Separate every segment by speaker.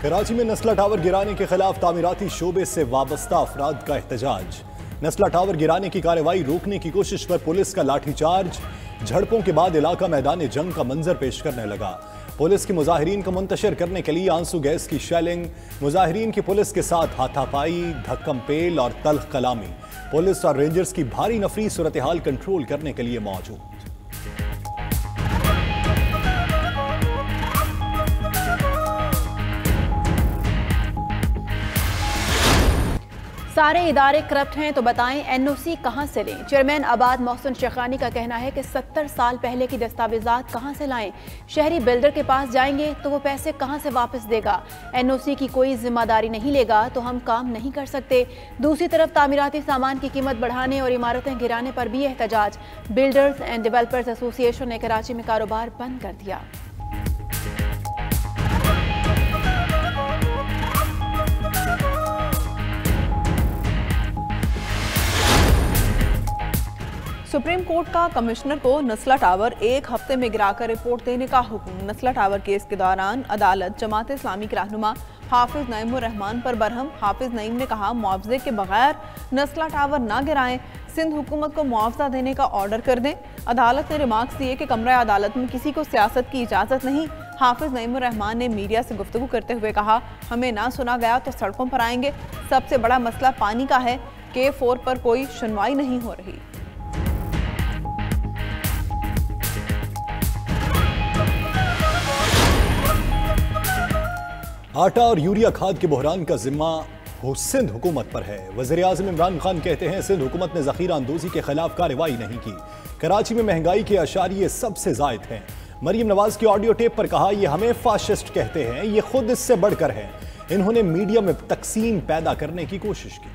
Speaker 1: कराची में नस्ला टावर गिराने के खिलाफ तामीराती शोबे से वाबस्ता अफराद का एहतजाज। नस्ला टावर गिराने की कार्रवाई रोकने की कोशिश पर पुलिस का लाठीचार्ज। झड़पों के बाद इलाका मैदान जंग का मंजर पेश करने लगा। पुलिस की मुजाहिरीन को मुंतशिर करने के लिए आंसू गैस की शेलिंग, मुजाहिरीन की पुलिस के साथ हाथापाई, धक्कम पेल और तल्ख कलामी। पुलिस और रेंजर्स की भारी नफरी सूरत हाल कंट्रोल करने के लिए मौजूद।
Speaker 2: सारे इदारे करप्ट हैं तो बताएं एनओसी कहां से लें। चेयरमैन आबाद मोहसिन शेखानी का कहना है कि 70 साल पहले की दस्तावेजात कहां से लाएं। शहरी बिल्डर के पास जाएंगे तो वो पैसे कहां से वापस देगा। एनओसी की कोई जिम्मेदारी नहीं लेगा तो हम काम नहीं कर सकते। दूसरी तरफ तामीराती सामान की कीमत बढ़ाने और इमारतें गिराने पर भी एहतजाज। बिल्डर्स एंड डेवलपर्स एसोसिएशन ने कराची में कारोबार बंद कर दिया।
Speaker 3: सुप्रीम कोर्ट का कमिश्नर को नस्ला टावर एक हफ्ते में गिराकर रिपोर्ट देने का हुक्म। नस्ला टावर केस के दौरान अदालत जमात इस्लामी के रहनुमा हाफिज नईमुर रहमान पर बरहम। हाफिज नईम ने कहा मुआवजे के बगैर नस्ला टावर ना गिराएं, सिंध हुकूमत को मुआवजा देने का ऑर्डर कर दें। अदालत ने रिमार्क्स दिए कि कमरा अदालत में किसी को सियासत की इजाज़त नहीं। हाफिज नईमुर रहमान ने मीडिया से गुफ्तगू करते हुए कहा, हमें ना सुना गया तो सड़कों पर आएंगे। सबसे बड़ा मसला पानी का है। K4 पर कोई सुनवाई नहीं हो रही।
Speaker 1: आटा और यूरिया खाद के बहरान का जिम्मा सिंध हुकूमत पर है। वज़ीर-ए-आज़म इमरान खान कहते हैं सिंध हुकूमत ने ज़ख़ीरा अंदोज़ी के खिलाफ कार्रवाई नहीं की। कराची में महंगाई के अशारिये सबसे ज़ायद हैं। मरीम नवाज की ऑडियो टेप पर कहा, ये हमें फाशिस्ट कहते हैं, ये खुद इससे बढ़कर है। इन्होंने मीडिया में तकसीम पैदा करने की कोशिश की।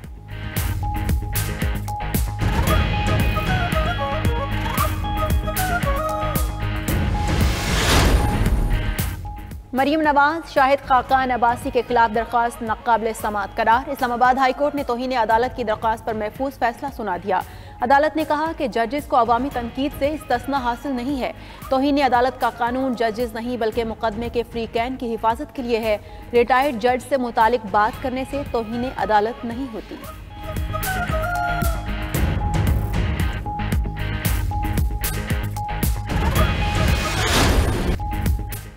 Speaker 2: मरीम नवाज शाहिद खाकान अब्बासी के खिलाफ दरख्वास्त नाकाबिल समाअत करार। इस्लामाबाद हाई कोर्ट ने तौहीन अदालत की दरख्वास्त पर महफूज फैसला सुना दिया। अदालत ने कहा कि जजेस को अवामी तनकीद से इस्तिस्ना हासिल नहीं है। तौहीन अदालत का कानून जजेस नहीं बल्कि मुकदमे के फ्री कैन की हिफाजत के लिए है। रिटायर्ड जज से मुतालिक बात करने से तौहीन अदालत नहीं होती।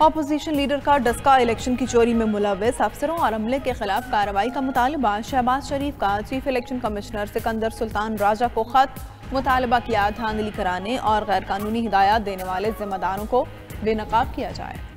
Speaker 3: अपोजिशन लीडर का डस्का इलेक्शन की चोरी में मुलव्वस अफसरों और अमले के खिलाफ कार्रवाई का मुतालबा। शहबाज शरीफ का chief election commissioner Sikandar Sultan Raja को खत। मुतालबा किया धांधली कराने और गैर कानूनी हिदायत देने वाले जिम्मेदारों को बेनकाब किया जाए।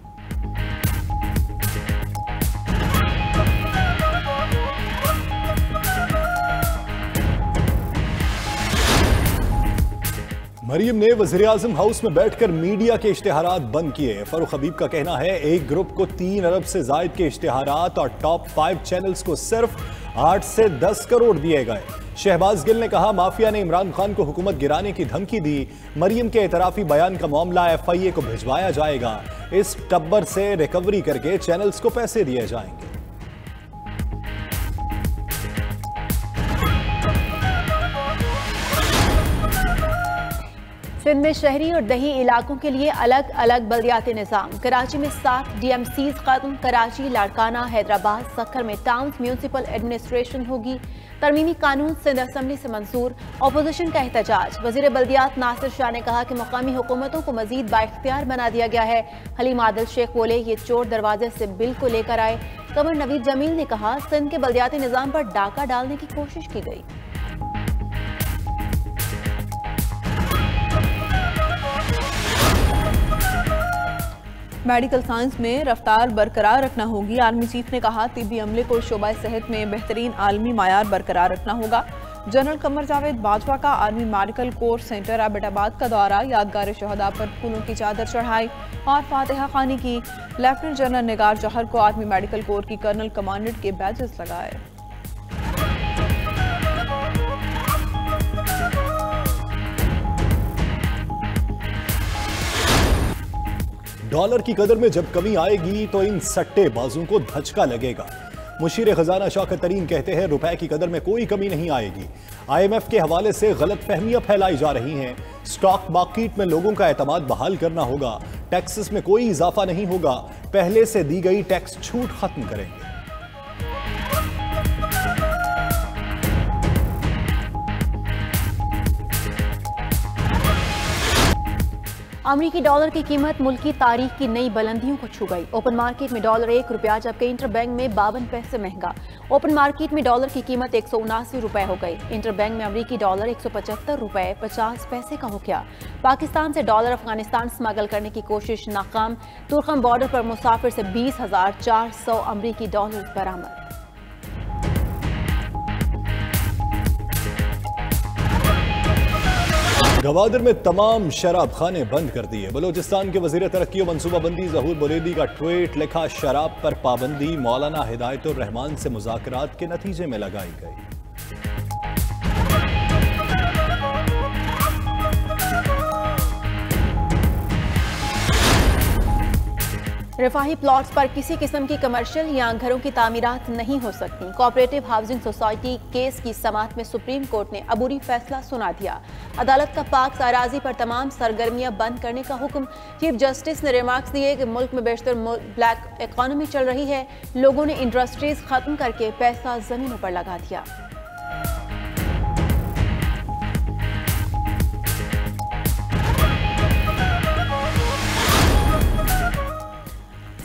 Speaker 1: मरीम ने वज़ीर-ए-आज़म हाउस में बैठकर मीडिया के इश्तिहारात बंद किए। फरूख हबीब का कहना है एक ग्रुप को 3 अरब से जायद के इश्तिहारात और टॉप 5 चैनल्स को सिर्फ 8 से 10 करोड़ दिए गए। शहबाज गिल ने कहा माफिया ने इमरान खान को हुकूमत गिराने की धमकी दी। मरीम के एतराफी बयान का मामला FIA को भिजवाया जाएगा। इस टब्बर से रिकवरी करके चैनल्स को पैसे दिए जाएंगे।
Speaker 2: सिंध में शहरी और दही इलाकों के लिए अलग अलग बल्दियाती निज़ाम। कराची में 7 DMCs खत्म। कराची, लाड़काना, हैदराबाद, सक्खर में टाउन्स म्यूनसिपल एडमिनिस्ट्रेशन होगी। तरमीमी कानून सिंध असम्बली से मंजूर। अपोजिशन का एहतजाज। वज़ीर बल्दियात नासिर शाह ने कहा कि मुकामी हुकूमतों को मजीद बाइख्तियार बना दिया गया है। हलीम आदिल शेख बोले ये चोर दरवाजे से बिल को लेकर आए। कमर नवीद जमील ने कहा सिंध के बल्दियाती निज़ाम पर डाका डालने की कोशिश की गई।
Speaker 3: मेडिकल साइंस में रफ्तार बरकरार रखना होगी। आर्मी चीफ ने कहा तिब्बी अमले को शोबा सेहत में बेहतरीन आलमी मायार बरकरार रखना होगा। जनरल कमर जावेद बाजवा का army medical corps centre Abbottabad का दौरा। यादगार शहदा पर फूलों की चादर चढ़ाई और फातिहा खानी की। लेफ्टिनेंट जनरल निगार जौहर को आर्मी मेडिकल कोर की कर्नल कमांडेंट के बैजेस लगाए।
Speaker 1: डॉलर की कदर में जब कमी आएगी तो इन सट्टेबाजों को धचका लगेगा। मुशीर खजाना शौकत तरीन कहते हैं रुपए की कदर में कोई कमी नहीं आएगी। IMF के हवाले से गलत फहमियां फैलाई जा रही हैं। स्टॉक मार्केट में लोगों का एतमाद बहाल करना होगा। टैक्सेस में कोई इजाफा नहीं होगा। पहले से दी गई टैक्स छूट खत्म करेंगे।
Speaker 2: अमरीकी डॉलर की कीमत मुल्क की तारीख की नई बुलंदियों को छू गई। ओपन मार्केट में डॉलर 1 रुपया जबकि इंटरबैंक में 52 पैसे महंगा। ओपन मार्केट में डॉलर की कीमत 179 रुपए हो गई। इंटरबैंक में अमरीकी डॉलर 175 रुपए 50 पैसे का हो गया। पाकिस्तान से डॉलर अफगानिस्तान स्मगल करने की कोशिश नाकाम। तुर्कम बॉर्डर पर मुसाफिर से 20,400 अमरीकी डॉलर बरामद।
Speaker 1: गवादर में तमाम शराब खाने बंद कर दिए। बलोचिस्तान के वजीर तरक्की और मनसूबाबंदी ज़हूर बुरेदी का ट्वीट लिखा, शराब पर पाबंदी मौलाना हिदायतुर रहमान से मुज़ाकरात के नतीजे में लगाई गई।
Speaker 2: रिफाही प्लॉट्स पर किसी किस्म की कमर्शियल या घरों की तामीरात नहीं हो सकती। कोऑपरेटिव हाउसिंग सोसाइटी केस की समाअत में सुप्रीम कोर्ट ने अबूरी फैसला सुना दिया। अदालत का पाक अराजी पर तमाम सरगर्मियां बंद करने का हुक्म। चीफ जस्टिस ने रिमार्क्स दिए कि मुल्क में बेशतर ब्लैक इकॉनमी चल रही है। लोगों ने इंडस्ट्रीज खत्म करके पैसा जमीनों पर लगा दिया।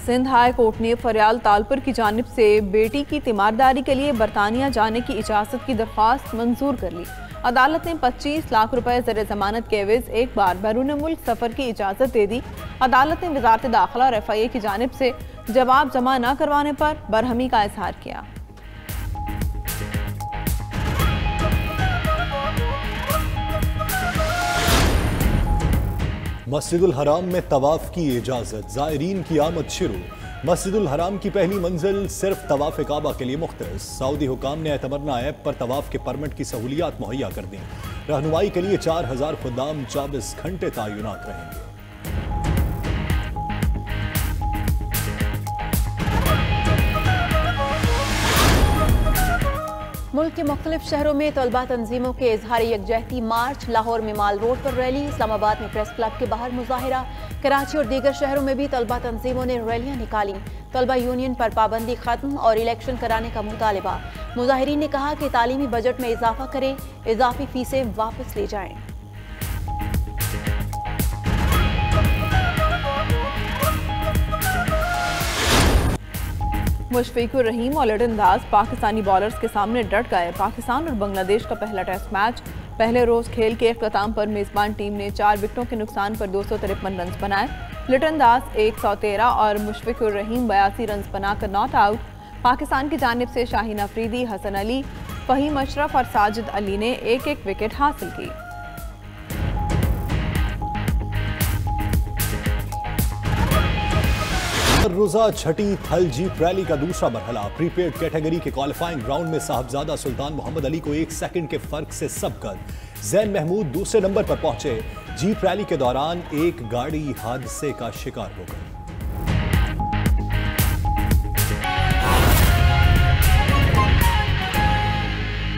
Speaker 3: सिंध हाई कोर्ट ने फरियाल तालपुर की जानिब से बेटी की तीमारदारी के लिए बरतानिया जाने की इजाज़त की दरख्वास्त मंजूर कर ली। अदालत ने 25 लाख रुपए ज़र जमानत के एवज एक बार बैरून मुल्क सफ़र की इजाज़त दे दी। अदालत ने वज़ारत दाखिला और FIA की जानिब से जवाब जमा न करवाने पर बरहमी का इजहार किया।
Speaker 1: मस्जिदुल हराम में तवाफ की इजाजत, ज़ायरीन की आमद शुरू। मस्जिदुल हराम की पहली मंजिल सिर्फ तवाफ काबा के लिए मुख्तस। सऊदी हुकाम ने एतमरना ऐप पर तवाफ के परमिट की सहूलियात मुहैया कर दी। रहनुमाई के लिए 4000 खुदाम 24 घंटे तैनात रहेंगे।
Speaker 2: मुल्क के मुख्तलिफ शहरों में तलबा तंजीमों के इजहार यकजहती मार्च। लाहौर में माल रोड पर रैली, इस्लामाबाद में प्रेस क्लब के बाहर मुजाहिरा। कराची और दीगर शहरों में भी तलबा तंजीमों ने रैलियां निकाली। तलबा यूनियन पर पाबंदी खत्म और इलेक्शन कराने का मुतालबा। मुजाहिरीन ने कहा कि तालीमी बजट में इजाफा करें, इजाफी फीसें वापस ले जाएं।
Speaker 3: मुशफिकुर रहीम और लिटन दास पाकिस्तानी बॉलर्स के सामने डट गए। पाकिस्तान और बांग्लादेश का पहला टेस्ट मैच। पहले रोज खेल के इख्तिताम पर मेजबान टीम ने 4 विकेटों के नुकसान पर 253 रन बनाए। लिटन दास 113 और मुशफिकुर रहीम 82 रन बनाकर नॉट आउट। पाकिस्तान की जानिब से शाहीन अफरीदी, हसन अली, फहीम अशरफ और साजिद अली ने एक एक विकेट हासिल की।
Speaker 1: रोजा छठी थल जीप रैली का दूसरा मरहला। प्रीपेड कैटेगरी के क्वालिफाइंग राउंड में साहबजादा सुल्तान मोहम्मद अली को 1 सेकंड के फर्क से सबकत। जैन महमूद दूसरे नंबर पर पहुंचे। जीप रैली के दौरान एक गाड़ी हादसे का शिकार हो गई।